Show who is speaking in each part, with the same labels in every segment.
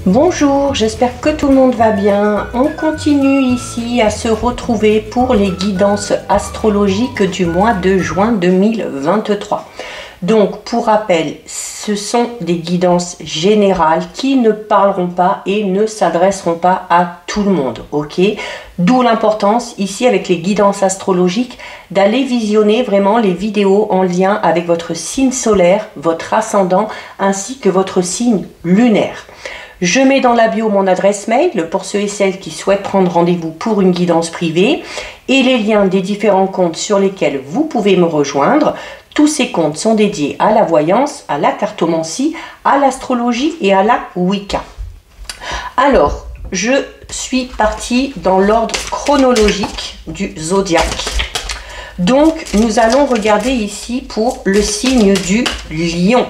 Speaker 1: Bonjour, j'espère que tout le monde va bien. On continue ici à se retrouver pour les guidances astrologiques du mois de juin 2023. Donc, pour rappel, ce sont des guidances générales qui ne parleront pas et ne s'adresseront pas à tout le monde, ok? D'où l'importance ici avec les guidances astrologiques d'aller visionner vraiment les vidéos en lien avec votre signe solaire, votre ascendant ainsi que votre signe lunaire. Je mets dans la bio mon adresse mail pour ceux et celles qui souhaitent prendre rendez-vous pour une guidance privée et les liens des différents comptes sur lesquels vous pouvez me rejoindre. Tous ces comptes sont dédiés à la voyance, à la cartomancie, à l'astrologie et à la Wicca. Alors, je suis partie dans l'ordre chronologique du zodiaque. Donc, nous allons regarder ici pour le signe du lion.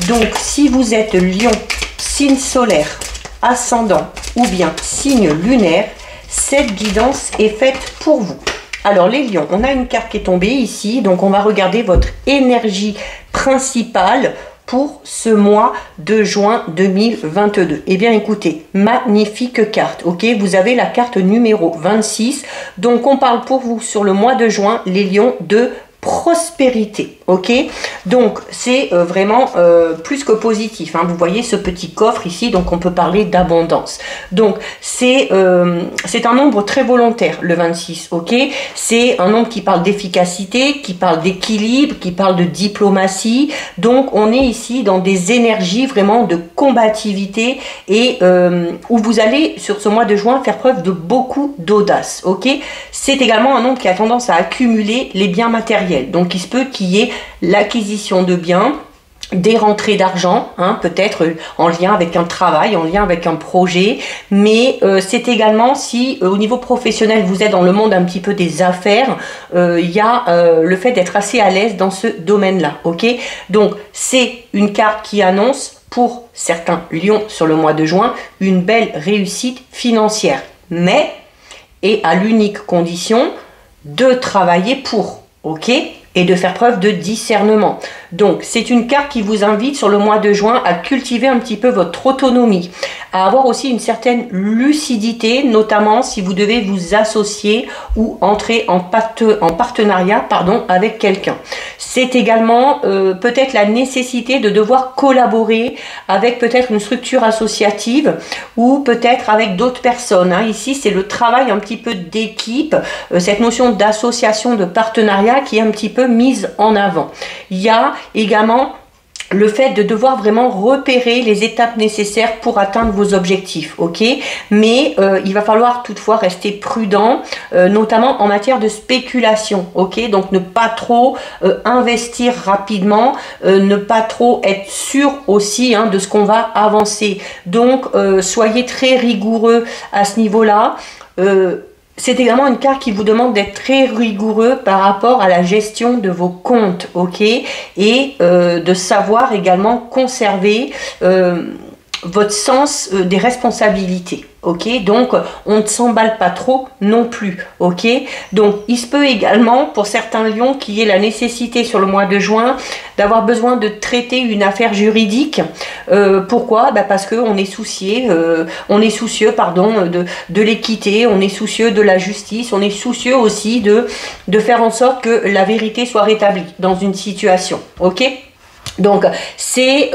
Speaker 1: Donc, si vous êtes lion, signe solaire, ascendant ou bien signe lunaire, cette guidance est faite pour vous. Alors les lions, on a une carte qui est tombée ici, donc on va regarder votre énergie principale pour ce mois de juin 2022. Eh bien écoutez, magnifique carte, ok? Vous avez la carte numéro 26, donc on parle pour vous sur le mois de juin, les lions, de prospérité, ok? Donc c'est vraiment plus que positif, hein. Vous voyez ce petit coffre ici, donc on peut parler d'abondance. Donc c'est un nombre très volontaire, le 26, ok? C'est un nombre qui parle d'efficacité, qui parle d'équilibre, qui parle de diplomatie. Donc on est ici dans des énergies vraiment de combativité et où vous allez sur ce mois de juin faire preuve de beaucoup d'audace, ok? C'est également un nombre qui a tendance à accumuler les biens matériels. Donc il se peut qu'il y ait l'acquisition de biens, des rentrées d'argent, hein, peut-être en lien avec un travail, en lien avec un projet, mais c'est également si au niveau professionnel vous êtes dans le monde un petit peu des affaires, il y a le fait d'être assez à l'aise dans ce domaine-là, ok? Donc c'est une carte qui annonce pour certains lions sur le mois de juin une belle réussite financière, mais et à l'unique condition de travailler pour, ok, et de faire preuve de discernement. Donc c'est une carte qui vous invite sur le mois de juin à cultiver un petit peu votre autonomie, à avoir aussi une certaine lucidité, notamment si vous devez vous associer ou entrer en partenariat avec quelqu'un. C'est également peut-être la nécessité de devoir collaborer avec peut-être une structure associative ou peut-être avec d'autres personnes, hein. Ici c'est le travail un petit peu d'équipe, cette notion d'association, de partenariat qui est un petit peu mise en avant. Il y a également le fait de devoir vraiment repérer les étapes nécessaires pour atteindre vos objectifs, ok? Mais il va falloir toutefois rester prudent, notamment en matière de spéculation, ok? Donc ne pas trop investir rapidement, ne pas trop être sûr aussi, hein, de ce qu'on va avancer. Donc soyez très rigoureux à ce niveau-là. C'est également une carte qui vous demande d'être très rigoureux par rapport à la gestion de vos comptes, ok? Et de savoir également conserver votre sens des responsabilités, ok? Donc on ne s'emballe pas trop non plus, ok? Donc il se peut également pour certains lions qu'il y ait la nécessité sur le mois de juin d'avoir besoin de traiter une affaire juridique. Pourquoi? Parce qu'on est soucieux de l'équité, on est soucieux de la justice, on est soucieux aussi de faire en sorte que la vérité soit rétablie dans une situation, ok? Donc c'est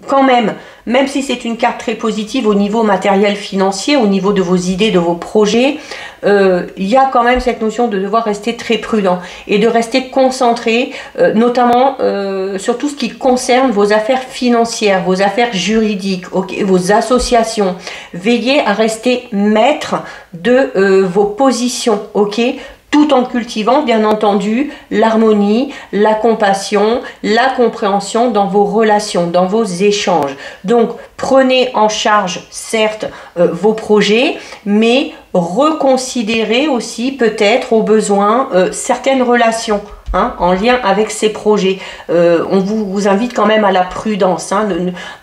Speaker 1: quand même si c'est une carte très positive au niveau matériel financier, au niveau de vos idées, de vos projets, il y a quand même cette notion de devoir rester très prudent et de rester concentré, notamment sur tout ce qui concerne vos affaires financières, vos affaires juridiques, okay, vos associations. Veillez à rester maître de vos positions, ok? Tout en cultivant, bien entendu, l'harmonie, la compassion, la compréhension dans vos relations, dans vos échanges. Donc, prenez en charge, certes, vos projets, mais reconsidérez aussi peut-être au besoin certaines relations. hein, en lien avec ces projets. On vous invite quand même à la prudence, hein,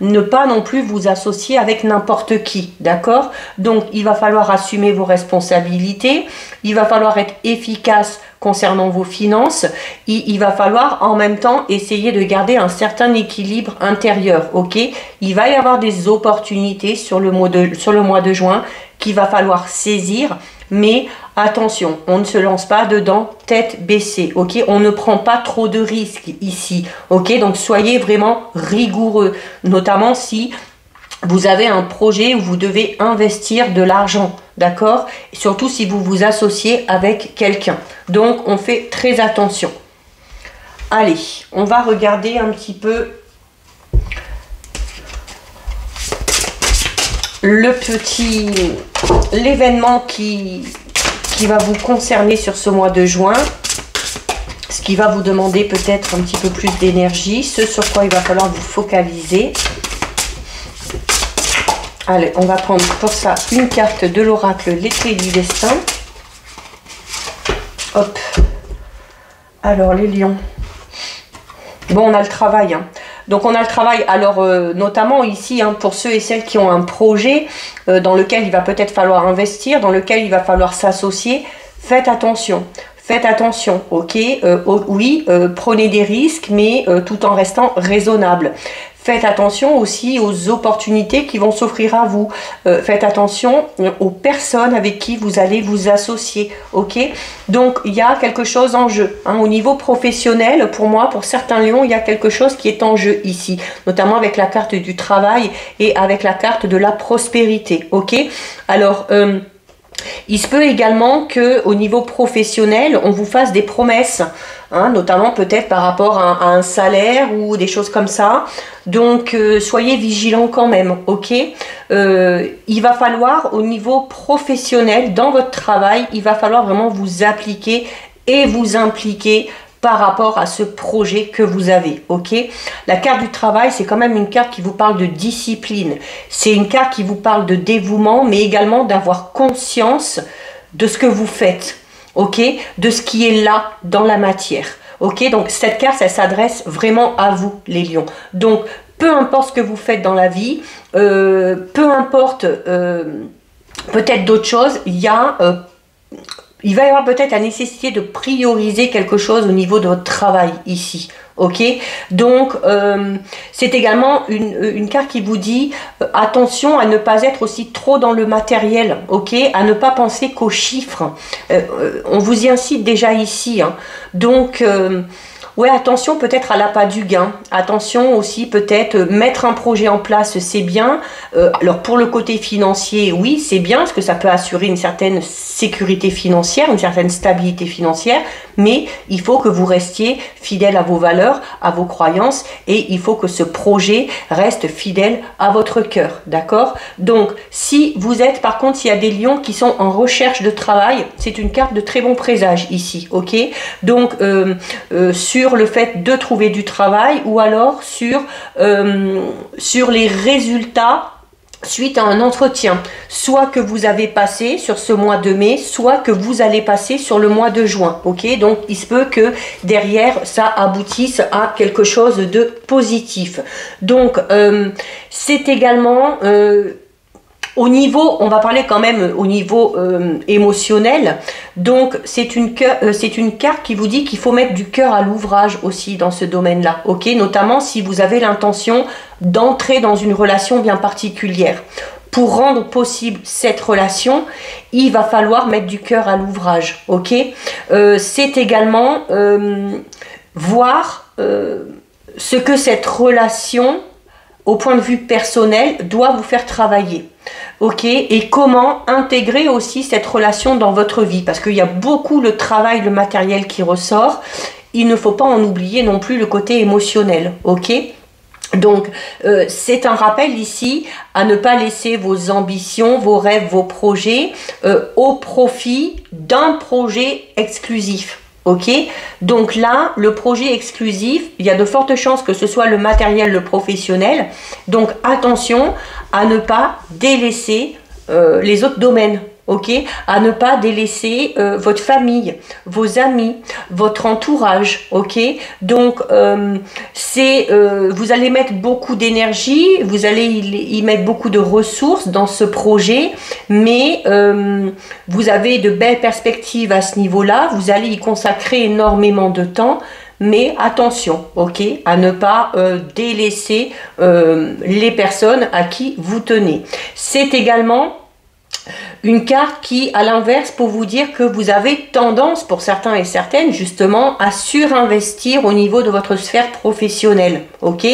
Speaker 1: ne pas non plus vous associer avec n'importe qui, d'accord? Donc il va falloir assumer vos responsabilités, il va falloir être efficace concernant vos finances, il va falloir en même temps essayer de garder un certain équilibre intérieur, ok? Il va y avoir des opportunités sur le mois de juin qu'il va falloir saisir, mais attention, on ne se lance pas dedans tête baissée, ok? On ne prend pas trop de risques ici, ok? Donc soyez vraiment rigoureux, notamment si vous avez un projet où vous devez investir de l'argent, d'accord? Surtout si vous vous associez avec quelqu'un. Donc, on fait très attention. Allez, on va regarder un petit peu l'événement qui va vous concerner sur ce mois de juin. Ce qui va vous demander peut-être un petit peu plus d'énergie, ce sur quoi il va falloir vous focaliser. Allez, on va prendre pour ça une carte de l'oracle, les clés du destin. Hop. Alors, les lions. Bon, on a le travail. Hein. Donc, on a le travail. Alors, notamment ici, hein, pour ceux et celles qui ont un projet dans lequel il va peut-être falloir investir, dans lequel il va falloir s'associer, faites attention. Faites attention, ok? Oui, prenez des risques, mais tout en restant raisonnable. Faites attention aussi aux opportunités qui vont s'offrir à vous. Faites attention aux personnes avec qui vous allez vous associer. Ok? Donc, il y a quelque chose en jeu. Hein. Au niveau professionnel, pour moi, pour certains lions, il y a quelque chose qui est en jeu ici. Notamment avec la carte du travail et avec la carte de la prospérité. Ok? Alors, il se peut également qu'au niveau professionnel, on vous fasse des promesses, hein, notamment peut-être par rapport à un salaire ou des choses comme ça. Donc, soyez vigilants quand même, ok? Il va falloir, au niveau professionnel, dans votre travail, il va falloir vraiment vous appliquer et vous impliquer par rapport à ce projet que vous avez, ok? La carte du travail, c'est quand même une carte qui vous parle de discipline. C'est une carte qui vous parle de dévouement, mais également d'avoir conscience de ce que vous faites, ok? De ce qui est là dans la matière, ok? Donc, cette carte, elle s'adresse vraiment à vous, les lions. Donc, peu importe ce que vous faites dans la vie, peu importe peut-être d'autres choses, il va y avoir peut-être la nécessité de prioriser quelque chose au niveau de votre travail ici, ok? Donc, c'est également une carte qui vous dit attention à ne pas être aussi trop dans le matériel, ok? À ne pas penser qu'aux chiffres. On vous y incite déjà ici, hein. Donc, ouais, attention peut-être à l'appât du gain. Attention aussi peut-être mettre un projet en place, c'est bien. Alors pour le côté financier, oui, c'est bien parce que ça peut assurer une certaine sécurité financière, une certaine stabilité financière. Mais il faut que vous restiez fidèle à vos valeurs, à vos croyances et il faut que ce projet reste fidèle à votre cœur, d'accord? Donc si vous êtes, par contre, s'il y a des lions qui sont en recherche de travail, c'est une carte de très bon présage ici, ok? Donc sur le fait de trouver du travail ou alors sur les résultats suite à un entretien, soit que vous avez passé sur ce mois de mai, soit que vous allez passer sur le mois de juin, ok? Donc il se peut que derrière ça aboutisse à quelque chose de positif. Donc c'est également au niveau, on va parler quand même au niveau émotionnel. Donc c'est une carte qui vous dit qu'il faut mettre du cœur à l'ouvrage aussi dans ce domaine-là, ok? Notamment si vous avez l'intention d'entrer dans une relation bien particulière. Pour rendre possible cette relation, il va falloir mettre du cœur à l'ouvrage, ok? C'est également voir ce que cette relation, au point de vue personnel, doit vous faire travailler. Ok, et comment intégrer aussi cette relation dans votre vie, parce qu'il y a beaucoup le travail, le matériel qui ressort. Il ne faut pas en oublier non plus le côté émotionnel, ok? Donc, c'est un rappel ici à ne pas laisser vos ambitions, vos rêves, vos projets au profit d'un projet exclusif. Ok, donc là, le projet exclusif, il y a de fortes chances que ce soit le matériel, le professionnel. Donc attention à ne pas délaisser les autres domaines. ok, à ne pas délaisser votre famille, vos amis, votre entourage, ok. Donc vous allez mettre beaucoup d'énergie, vous allez y mettre beaucoup de ressources dans ce projet, mais vous avez de belles perspectives à ce niveau-là, vous allez y consacrer énormément de temps. Mais attention, ok, à ne pas délaisser les personnes à qui vous tenez. C'est également une carte qui, à l'inverse, pour vous dire que vous avez tendance, pour certains et certaines, justement, à surinvestir au niveau de votre sphère professionnelle, ok.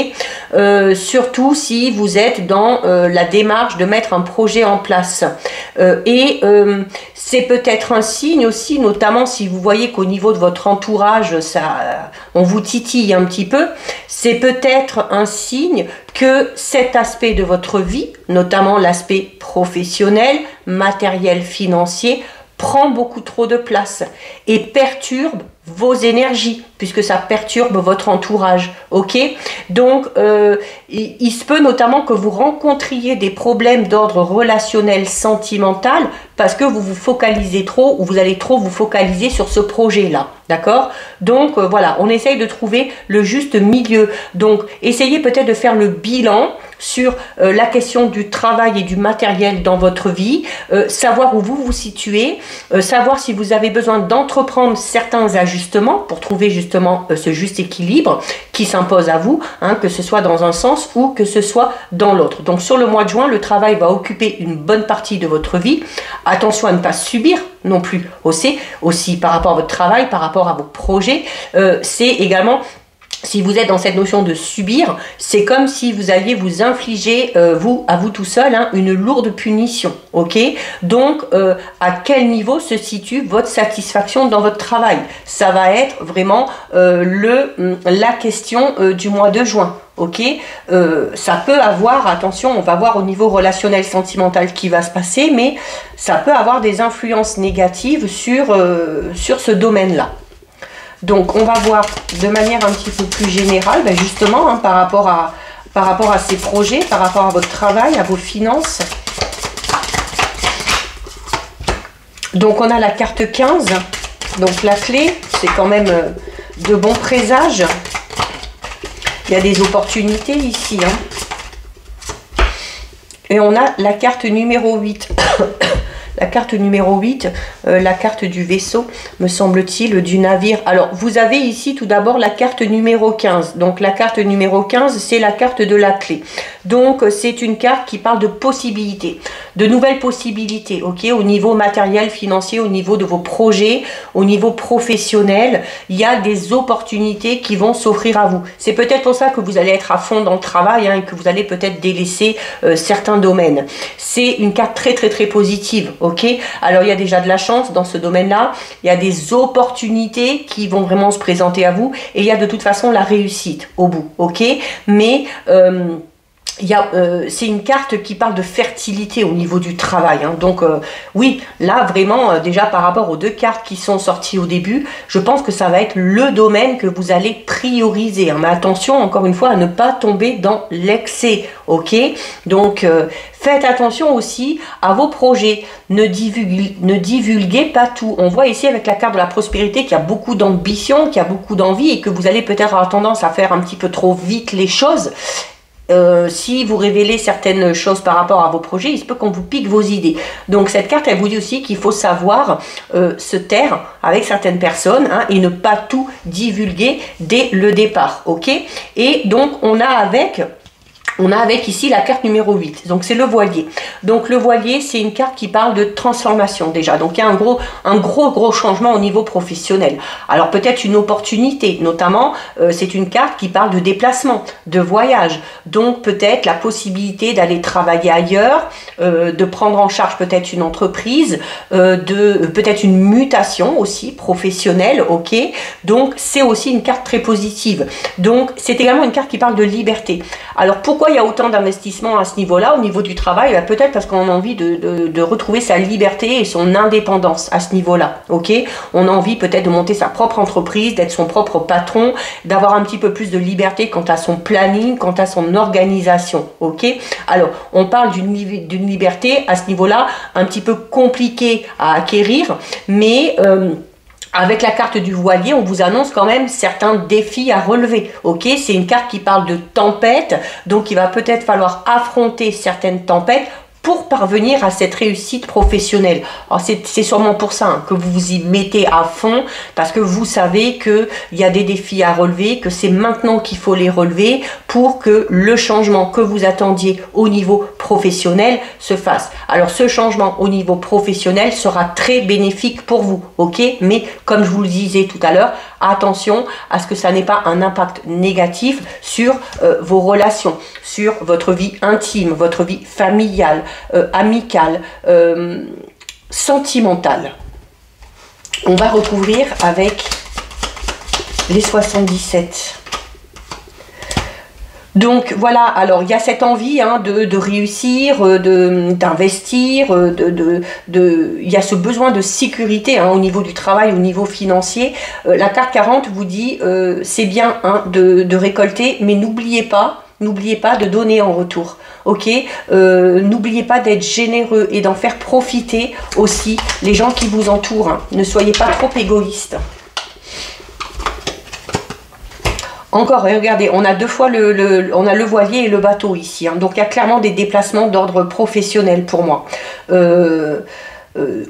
Speaker 1: Surtout si vous êtes dans la démarche de mettre un projet en place. C'est peut-être un signe aussi, notamment si vous voyez qu'au niveau de votre entourage, on vous titille un petit peu, c'est peut-être un signe que cet aspect de votre vie, notamment l'aspect professionnel, matériel, financier, prend beaucoup trop de place et perturbe vos énergies, puisque ça perturbe votre entourage, ok. Donc il se peut notamment que vous rencontriez des problèmes d'ordre relationnel, sentimental, parce que vous vous focalisez trop, ou vous allez trop vous focaliser sur ce projet là, d'accord. Donc voilà, on essaye de trouver le juste milieu. Donc essayez peut-être de faire le bilan sur la question du travail et du matériel dans votre vie, savoir où vous vous situez, savoir si vous avez besoin d'entreprendre certains ajustements pour trouver justement ce juste équilibre qui s'impose à vous, hein, que ce soit dans un sens ou que ce soit dans l'autre. Donc sur le mois de juin, le travail va occuper une bonne partie de votre vie. Attention à ne pas subir non plus aussi par rapport à votre travail, par rapport à vos projets. C'est également... Si vous êtes dans cette notion de subir, c'est comme si vous alliez vous infliger, à vous tout seul, hein, une lourde punition, ok. Donc, à quel niveau se situe votre satisfaction dans votre travail? Ça va être vraiment la question du mois de juin, ok. Ça peut avoir, attention, on va voir au niveau relationnel, sentimental qui va se passer, mais ça peut avoir des influences négatives sur ce domaine-là. Donc on va voir de manière un petit peu plus générale, ben justement, hein, par rapport à ces projets, par rapport à votre travail, à vos finances. Donc on a la carte 15, donc la clé, c'est quand même de bons présages. Il y a des opportunités ici, hein. Et on a la carte numéro 8. La carte numéro 8, la carte du vaisseau, me semble-t-il, du navire. Alors, vous avez ici tout d'abord la carte numéro 15. Donc, la carte numéro 15, c'est la carte de la clé. Donc, c'est une carte qui parle de possibilités, de nouvelles possibilités, ok, au niveau matériel, financier, au niveau de vos projets, au niveau professionnel. Il y a des opportunités qui vont s'offrir à vous. C'est peut-être pour ça que vous allez être à fond dans le travail, hein, et que vous allez peut-être délaisser certains domaines. C'est une carte très, très, très positive. Ok, alors il y a déjà de la chance dans ce domaine-là, il y a des opportunités qui vont vraiment se présenter à vous et il y a de toute façon la réussite au bout, ok, mais c'est une carte qui parle de fertilité au niveau du travail, hein. Donc oui, là vraiment déjà par rapport aux deux cartes qui sont sorties au début, je pense que ça va être le domaine que vous allez prioriser, hein. Mais attention encore une fois à ne pas tomber dans l'excès, ok. Donc faites attention aussi à vos projets, ne divulguez pas tout. On voit ici avec la carte de la prospérité qu'il y a beaucoup d'ambition, qu'il y a beaucoup d'envie et que vous allez peut-être avoir tendance à faire un petit peu trop vite les choses. Si vous révélez certaines choses par rapport à vos projets, il se peut qu'on vous pique vos idées. Donc cette carte, elle vous dit aussi qu'il faut savoir se taire avec certaines personnes, hein, et ne pas tout divulguer dès le départ, ok. Et donc on a avec ici la carte numéro 8, donc c'est le voilier. Donc le voilier, c'est une carte qui parle de transformation déjà. Donc il y a un gros changement au niveau professionnel. Alors peut-être une opportunité, notamment c'est une carte qui parle de déplacement, de voyage. Donc peut-être la possibilité d'aller travailler ailleurs, de prendre en charge peut-être une entreprise, peut-être une mutation aussi professionnelle, ok. Donc c'est aussi une carte très positive. Donc c'est également une carte qui parle de liberté. Alors pourquoi Pourquoi il y a autant d'investissements à ce niveau-là, au niveau du travail? Peut-être parce qu'on a envie de retrouver sa liberté et son indépendance à ce niveau-là, ok? On a envie peut-être de monter sa propre entreprise, d'être son propre patron, d'avoir un petit peu plus de liberté quant à son planning, quant à son organisation, ok? Alors, on parle d'une liberté à ce niveau-là un petit peu compliquée à acquérir, mais avec la carte du voilier, on vous annonce quand même certains défis à relever, ok? C'est une carte qui parle de tempête, donc il va peut-être falloir affronter certaines tempêtes pour parvenir à cette réussite professionnelle. Alors c'est sûrement pour ça hein, que vous vous y mettez à fond, parce que vous savez qu'il y a des défis à relever, que c'est maintenant qu'il faut les relever pour que le changement que vous attendiez au niveau professionnel se fasse. Alors ce changement au niveau professionnel sera très bénéfique pour vous, ok? Mais comme je vous le disais tout à l'heure, attention à ce que ça n'ait pas un impact négatif sur vos relations, sur votre vie intime, votre vie familiale, amicale, sentimentale. On va recouvrir avec les 77. Donc voilà, alors il y a cette envie hein, de réussir, d'investir, il y a ce besoin de sécurité hein, au niveau du travail, au niveau financier. La carte 40 vous dit c'est bien hein, de récolter, mais n'oubliez pas de donner en retour, ok? N'oubliez pas d'être généreux et d'en faire profiter aussi les gens qui vous entourent. Hein. Ne soyez pas trop égoïste. Encore, regardez, on a deux fois on a le voilier et le bateau ici. Hein. Donc, il y a clairement des déplacements d'ordre professionnel pour moi.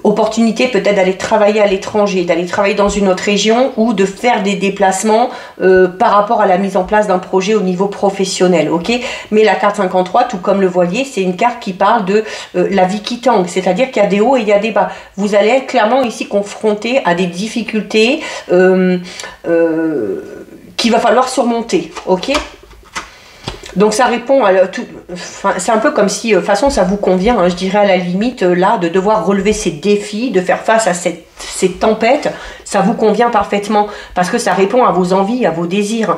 Speaker 1: Opportunité peut-être d'aller travailler à l'étranger, d'aller travailler dans une autre région ou de faire des déplacements par rapport à la mise en place d'un projet au niveau professionnel, ok? Mais la carte 53, tout comme le voilier, c'est une carte qui parle de la vie qui tangue, c'est-à-dire qu'il y a des hauts et il y a des bas. Vous allez être clairement ici confronté à des difficultés qu'il va falloir surmonter, ok? Donc ça répond à tout, enfin, c'est un peu comme si, de toute façon ça vous convient, hein, je dirais à la limite là, de devoir relever ces défis, de faire face à ces tempêtes, ça vous convient parfaitement, parce que ça répond à vos envies, à vos désirs.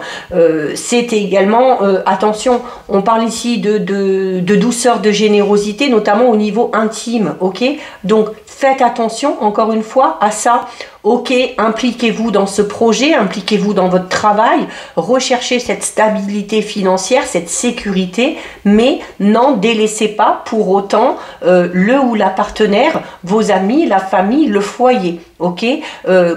Speaker 1: C'est également, attention, on parle ici de douceur, de générosité, notamment au niveau intime, ok? Donc faites attention, encore une fois, à ça. Ok, impliquez-vous dans ce projet, impliquez-vous dans votre travail, recherchez cette stabilité financière, cette sécurité, mais n'en délaissez pas pour autant le ou la partenaire, vos amis, la famille, le foyer. Ok,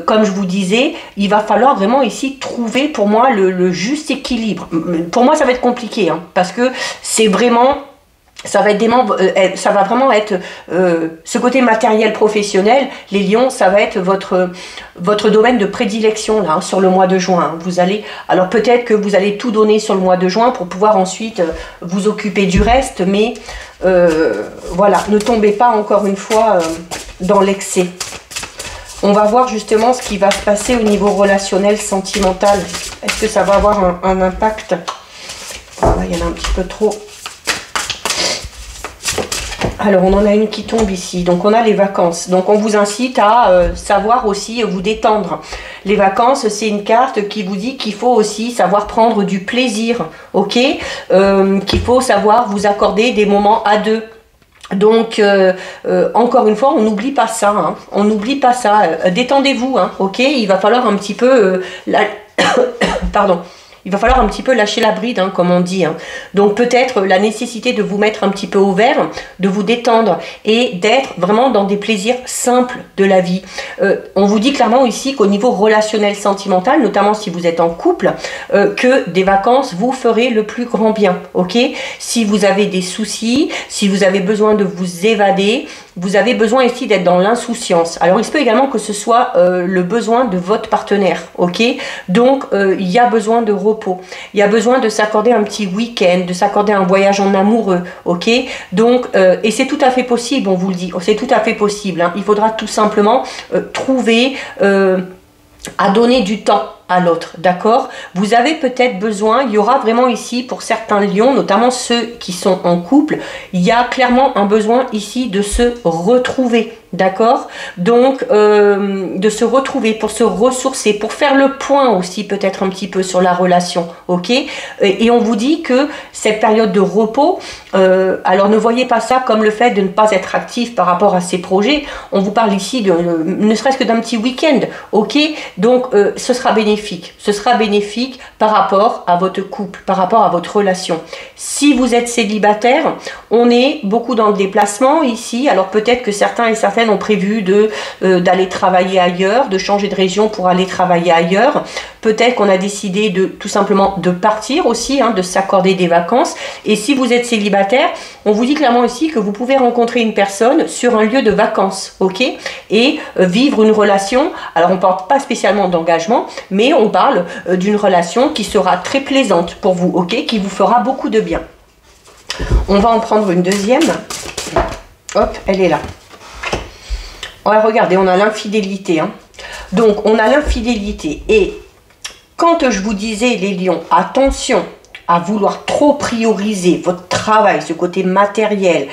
Speaker 1: comme je vous disais, il va falloir vraiment ici trouver pour moi le juste équilibre. Pour moi, ça va être compliqué, hein, parce que c'est vraiment... Ça va vraiment être ce côté matériel professionnel. Les lions, ça va être votre domaine de prédilection là, hein, sur le mois de juin. Vous allez, alors peut-être que vous allez tout donner sur le mois de juin pour pouvoir ensuite vous occuper du reste, mais voilà, ne tombez pas encore une fois dans l'excès. On va voir justement ce qui va se passer au niveau relationnel, sentimental. Est-ce que ça va avoir un impact? Voilà, il y en a un petit peu trop. Alors, on en a une qui tombe ici. Donc, on a les vacances. Donc, on vous incite à savoir aussi vous détendre. Les vacances, c'est une carte qui vous dit qu'il faut aussi savoir prendre du plaisir, ok? Qu'il faut savoir vous accorder des moments à deux. Donc, encore une fois, on n'oublie pas ça. Hein. On n'oublie pas ça. Détendez-vous, hein, ok? Il va falloir un petit peu... Pardon. Il va falloir un petit peu lâcher la bride, hein, comme on dit. Hein. Donc peut-être la nécessité de vous mettre un petit peu au vert, de vous détendre et d'être vraiment dans des plaisirs simples de la vie. On vous dit clairement ici qu'au niveau relationnel sentimental, notamment si vous êtes en couple, que des vacances vous ferez le plus grand bien. Ok? Si vous avez des soucis, si vous avez besoin de vous évader, vous avez besoin ici d'être dans l'insouciance. Alors il se peut également que ce soit le besoin de votre partenaire. Ok? Donc il y a besoin de repos. Il y a besoin de s'accorder un petit week-end, de s'accorder un voyage en amoureux, ok? Donc, et c'est tout à fait possible, on vous le dit, c'est tout à fait possible. Hein. Il faudra tout simplement trouver à donner du temps à l'autre, d'accord? Vous avez peut-être besoin, il y aura vraiment ici, pour certains lions, notamment ceux qui sont en couple, il y a clairement un besoin ici de se retrouver. D'accord? Donc, de se retrouver, pour se ressourcer, pour faire le point aussi peut-être un petit peu sur la relation, ok? Et on vous dit que cette période de repos, alors ne voyez pas ça comme le fait de ne pas être actif par rapport à ces projets. On vous parle ici de ne serait-ce que d'un petit week-end, ok? Donc, ce sera bénéfique. Ce sera bénéfique par rapport à votre couple, par rapport à votre relation. Si vous êtes célibataire, on est beaucoup dans le déplacement ici. Alors peut-être que certains et certaines ont prévu d'aller travailler ailleurs, de changer de région pour aller travailler ailleurs. Peut-être qu'on a décidé de tout simplement de partir aussi, hein, de s'accorder des vacances. Et si vous êtes célibataire, on vous dit clairement ici que vous pouvez rencontrer une personne sur un lieu de vacances, ok? Et vivre une relation. Alors on ne parle pas spécialement d'engagement, mais on parle d'une relation qui sera très plaisante pour vous, ok? Qui vous fera beaucoup de bien. On va en prendre une deuxième. Hop, elle est là. Regardez, on a l'infidélité. Hein. Donc, on a l'infidélité. Et quand je vous disais, les lions, attention à vouloir trop prioriser votre travail, ce côté matériel,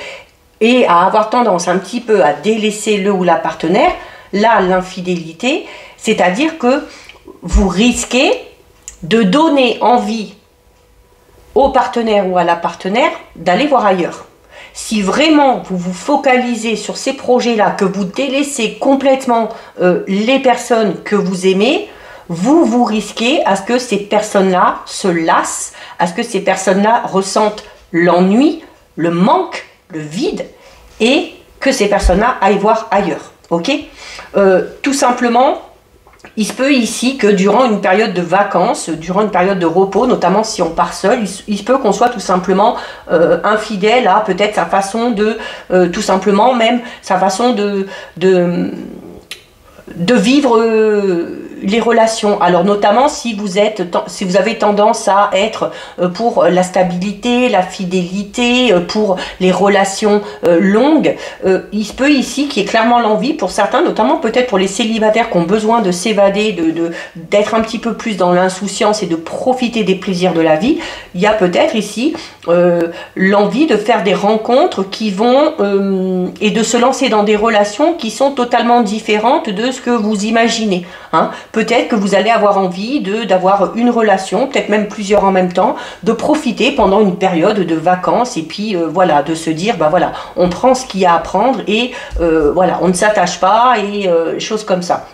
Speaker 1: et à avoir tendance un petit peu à délaisser le ou la partenaire, là, l'infidélité, c'est-à-dire que vous risquez de donner envie au partenaire ou à la partenaire d'aller voir ailleurs. Si vraiment vous vous focalisez sur ces projets-là, que vous délaissez complètement les personnes que vous aimez, vous risquez à ce que ces personnes-là se lassent, à ce que ces personnes-là ressentent l'ennui, le manque, le vide, et que ces personnes-là aillent voir ailleurs. Ok? Tout simplement, il se peut ici que durant une période de vacances, durant une période de repos, notamment si on part seul, il se peut qu'on soit tout simplement infidèle à peut-être sa façon de, tout simplement même sa façon de vivre les relations. Alors notamment si vous avez tendance à être pour la stabilité, la fidélité, pour les relations longues, il se peut ici qu'il y ait clairement l'envie pour certains, notamment peut-être pour les célibataires qui ont besoin de s'évader, d'être un petit peu plus dans l'insouciance et de profiter des plaisirs de la vie. Il y a peut-être ici l'envie de faire des rencontres qui vont et de se lancer dans des relations qui sont totalement différentes de ce que vous imaginez. Hein. Peut-être que vous allez avoir envie d'avoir une relation, peut-être même plusieurs en même temps, de profiter pendant une période de vacances et puis voilà, de se dire, bah voilà, on prend ce qu'il y a à prendre et voilà, on ne s'attache pas et choses comme ça.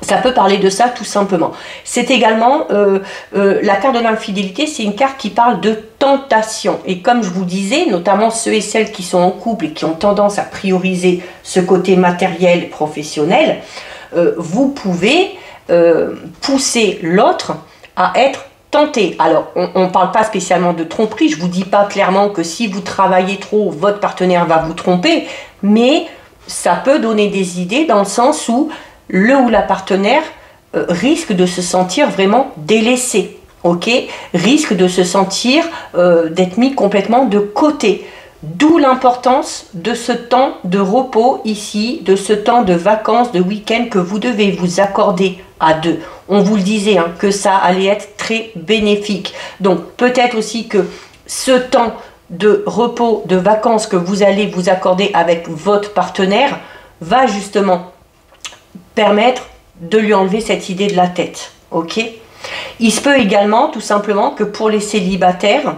Speaker 1: Ça peut parler de ça tout simplement. C'est également, la carte de l'infidélité, c'est une carte qui parle de tentation. Et comme je vous disais, notamment ceux et celles qui sont en couple et qui ont tendance à prioriser ce côté matériel, professionnel, vous pouvez pousser l'autre à être tenté. Alors, on ne parle pas spécialement de tromperie, je ne vous dis pas clairement que si vous travaillez trop, votre partenaire va vous tromper, mais ça peut donner des idées dans le sens où le ou la partenaire risque de se sentir vraiment délaissé, ok? Risque de se sentir d'être mis complètement de côté. D'où l'importance de ce temps de repos ici, de ce temps de vacances, de week-end que vous devez vous accorder à deux. On vous le disait, hein, que ça allait être très bénéfique. Donc peut-être aussi que ce temps de repos, de vacances que vous allez vous accorder avec votre partenaire va justement permettre de lui enlever cette idée de la tête. Ok? Il se peut également tout simplement que pour les célibataires,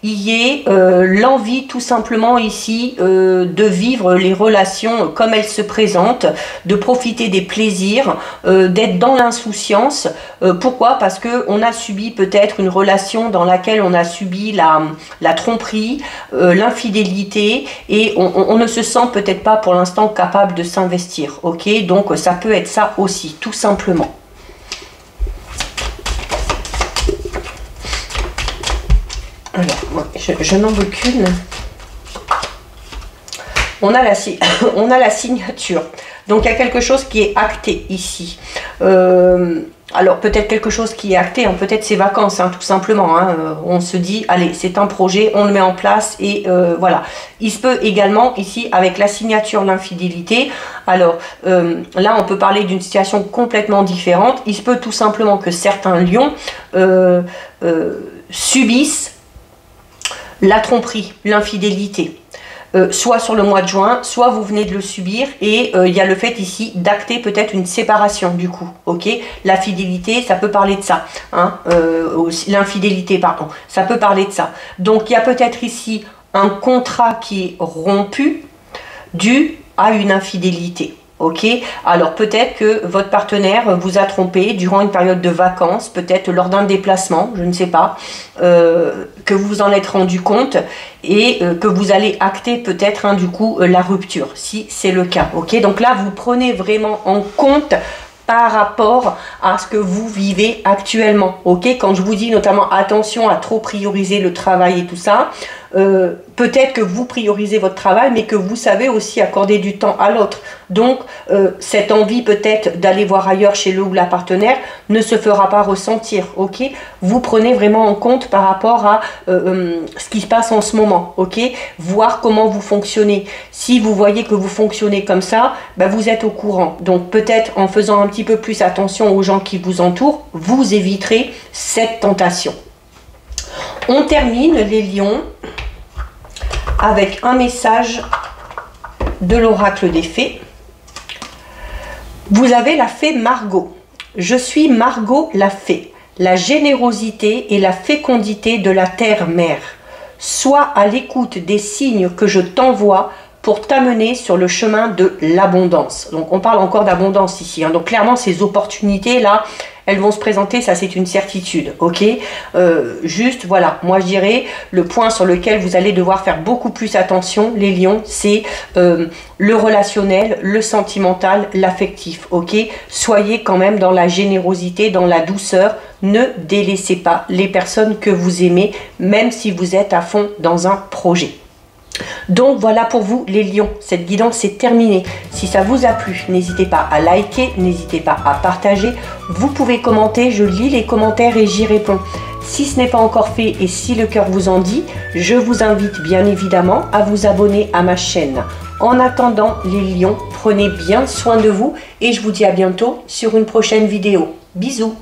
Speaker 1: il y ait l'envie tout simplement ici de vivre les relations comme elles se présentent, de profiter des plaisirs, d'être dans l'insouciance. Pourquoi? Parce qu'on a subi peut-être une relation dans laquelle on a subi la tromperie, l'infidélité et on ne se sent peut-être pas pour l'instant capable de s'investir. Ok? Donc ça peut être ça aussi, tout simplement. Alors, je n'en veux qu'une. On a la signature. Donc, il y a quelque chose qui est acté ici. Alors, peut-être quelque chose qui est acté, hein, peut-être ses vacances, hein, tout simplement. Hein, on se dit, allez, c'est un projet, on le met en place et voilà. Il se peut également, ici, avec la signature l'infidélité. Alors, là, on peut parler d'une situation complètement différente. Il se peut tout simplement que certains lions subissent la tromperie, l'infidélité. soit sur le mois de juin, soit vous venez de le subir et il y a le fait ici d'acter peut-être une séparation du coup, ok? La fidélité, ça peut parler de ça, hein, l'infidélité, pardon, ça peut parler de ça. Donc il y a peut-être ici un contrat qui est rompu dû à une infidélité. Ok, alors peut-être que votre partenaire vous a trompé durant une période de vacances, peut-être lors d'un déplacement, je ne sais pas, que vous vous en êtes rendu compte et que vous allez acter peut-être du coup la rupture, si c'est le cas. Ok, donc là vous prenez vraiment en compte par rapport à ce que vous vivez actuellement. Ok, quand je vous dis notamment attention à trop prioriser le travail et tout ça, peut-être que vous priorisez votre travail, mais que vous savez aussi accorder du temps à l'autre. Donc, cette envie peut-être d'aller voir ailleurs chez le ou la partenaire ne se fera pas ressentir. Ok, vous prenez vraiment en compte par rapport à ce qui se passe en ce moment. Ok, voir comment vous fonctionnez. Si vous voyez que vous fonctionnez comme ça, ben vous êtes au courant. Donc, peut-être en faisant un petit peu plus attention aux gens qui vous entourent, vous éviterez cette tentation. On termine les lions avec un message de l'oracle des fées. Vous avez la fée Margot. Je suis Margot la fée, la générosité et la fécondité de la terre-mère. Sois à l'écoute des signes que je t'envoie pour t'amener sur le chemin de l'abondance. Donc on parle encore d'abondance ici, hein. Donc clairement ces opportunités là, elles vont se présenter, ça c'est une certitude, ok. Juste voilà, moi je dirais le point sur lequel vous allez devoir faire beaucoup plus attention les lions, c'est le relationnel, le sentimental, l'affectif, ok. Soyez quand même dans la générosité, dans la douceur, ne délaissez pas les personnes que vous aimez, même si vous êtes à fond dans un projet. Donc voilà pour vous les lions, cette guidance est terminée. Si ça vous a plu, n'hésitez pas à liker, n'hésitez pas à partager. Vous pouvez commenter, je lis les commentaires et j'y réponds. Si ce n'est pas encore fait et si le cœur vous en dit, je vous invite bien évidemment à vous abonner à ma chaîne. En attendant les lions, prenez bien soin de vous et je vous dis à bientôt sur une prochaine vidéo. Bisous!